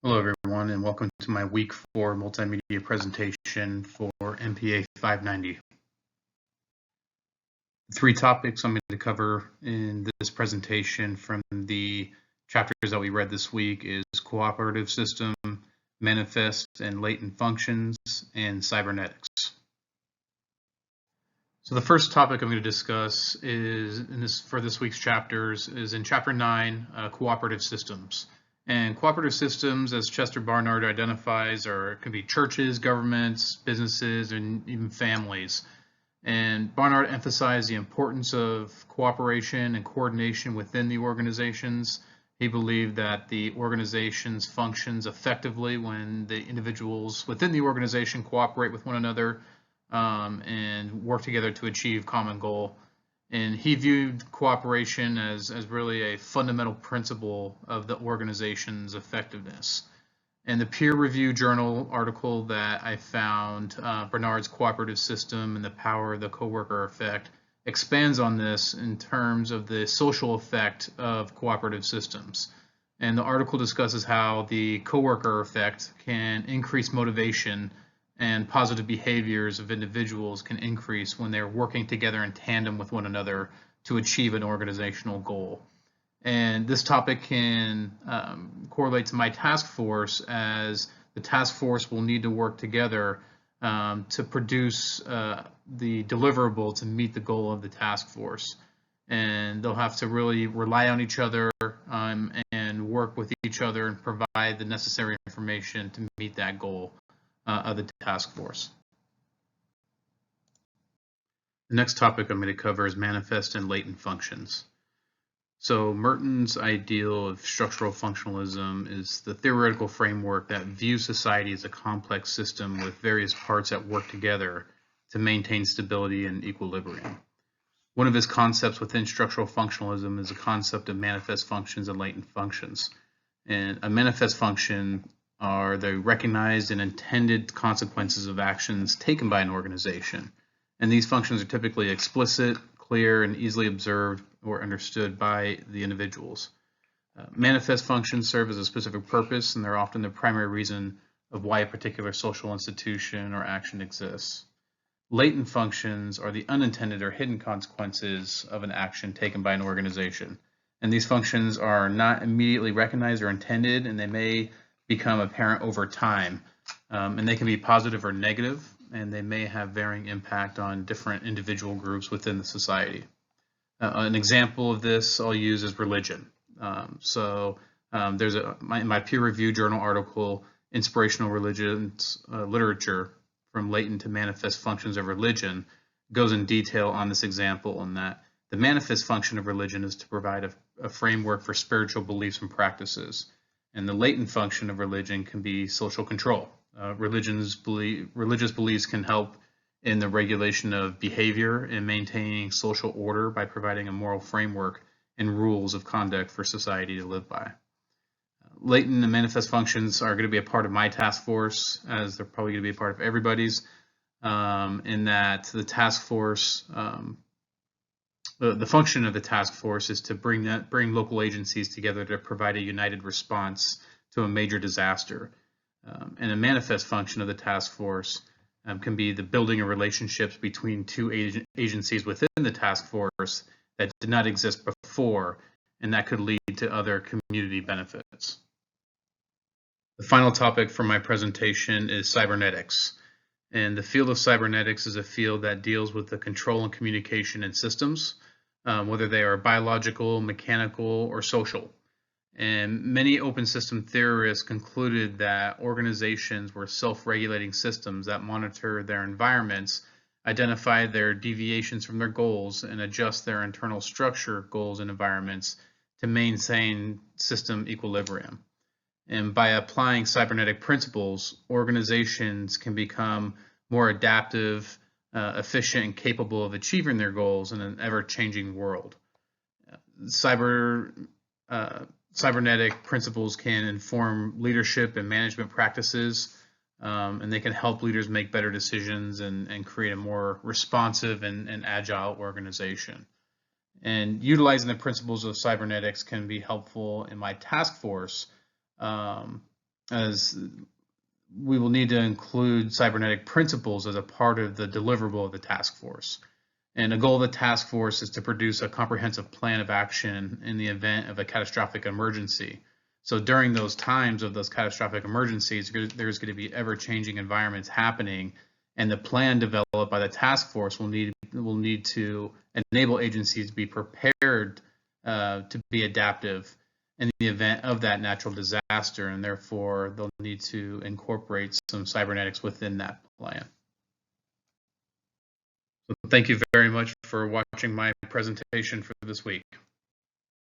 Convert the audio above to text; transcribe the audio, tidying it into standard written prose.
Hello, everyone, and welcome to my Week 4 multimedia presentation for MPA 590. Three topics I'm going to cover in this presentation from the chapters that we read this week is cooperative system, manifest and latent functions, and cybernetics. So the first topic I'm going to discuss is for this week's chapters is in Chapter 9, cooperative systems. And cooperative systems, as Chester Barnard identifies, can be churches, governments, businesses, and even families. And Barnard emphasized the importance of cooperation and coordination within the organizations. He believed that the organizations functions effectively when the individuals within the organization cooperate with one another and work together to achieve common goal. And he viewed cooperation as really a fundamental principle of the organization's effectiveness. And the peer-reviewed journal article that I found, Barnard's Cooperative System and the Power of the Coworker Effect, expands on this in terms of the social effect of cooperative systems. And the article discusses how the coworker effect can increase motivation and positive behaviors of individuals can increase when they're working together in tandem with one another to achieve an organizational goal. And this topic can correlate to my task force, as the task force will need to work together to produce the deliverable to meet the goal of the task force. And they'll have to really rely on each other and work with each other and provide the necessary information to meet that goal of the task force. The next topic I'm going to cover is manifest and latent functions. So Merton's ideal of structural functionalism is the theoretical framework that views society as a complex system with various parts that work together to maintain stability and equilibrium. One of his concepts within structural functionalism is the concept of manifest functions and latent functions. And a manifest function are the recognized and intended consequences of actions taken by an organization. And these functions are typically explicit, clear, and easily observed or understood by the individuals. Manifest functions serve as a specific purpose, and they're often the primary reason of why a particular social institution or action exists. Latent functions are the unintended or hidden consequences of an action taken by an organization. And these functions are not immediately recognized or intended, and they may become apparent over time. And they can be positive or negative, and they may have varying impact on different individual groups within the society. An example of this I'll use is religion. There's my peer-reviewed journal article, Inspirational Religions Literature from Latent to Manifest Functions of Religion, goes in detail on this example, in that the manifest function of religion is to provide a framework for spiritual beliefs and practices. And the latent function of religion can be social control. Religious beliefs can help in the regulation of behavior and maintaining social order by providing a moral framework and rules of conduct for society to live by. Latent and manifest functions are going to be a part of my task force, as they're probably going to be a part of everybody's, in that the task force, the function of the task force is to bring local agencies together to provide a united response to a major disaster. And a manifest function of the task force can be the building of relationships between two agencies within the task force that did not exist before, and that could lead to other community benefits. The final topic for my presentation is cybernetics. And the field of cybernetics is a field that deals with the control and communication in systems, whether they are biological, mechanical, or social. And many open system theorists concluded that organizations were self-regulating systems that monitor their environments, identify their deviations from their goals, and adjust their internal structure, goals, and environments to maintain system equilibrium. And by applying cybernetic principles, organizations can become more adaptive, efficient, and capable of achieving their goals in an ever-changing world. Cybernetic principles can inform leadership and management practices, and they can help leaders make better decisions and create a more responsive and agile organization. And utilizing the principles of cybernetics can be helpful in my task force as we will need to include cybernetic principles as a part of the deliverable of the task force. And a goal of the task force is to produce a comprehensive plan of action in the event of a catastrophic emergency. So during those times of those catastrophic emergencies, there's going to be ever-changing environments happening, and the plan developed by the task force will need to enable agencies to be prepared to be adaptive in the event of that natural disaster, and therefore they'll need to incorporate some cybernetics within that plan. So thank you very much for watching my presentation for this week.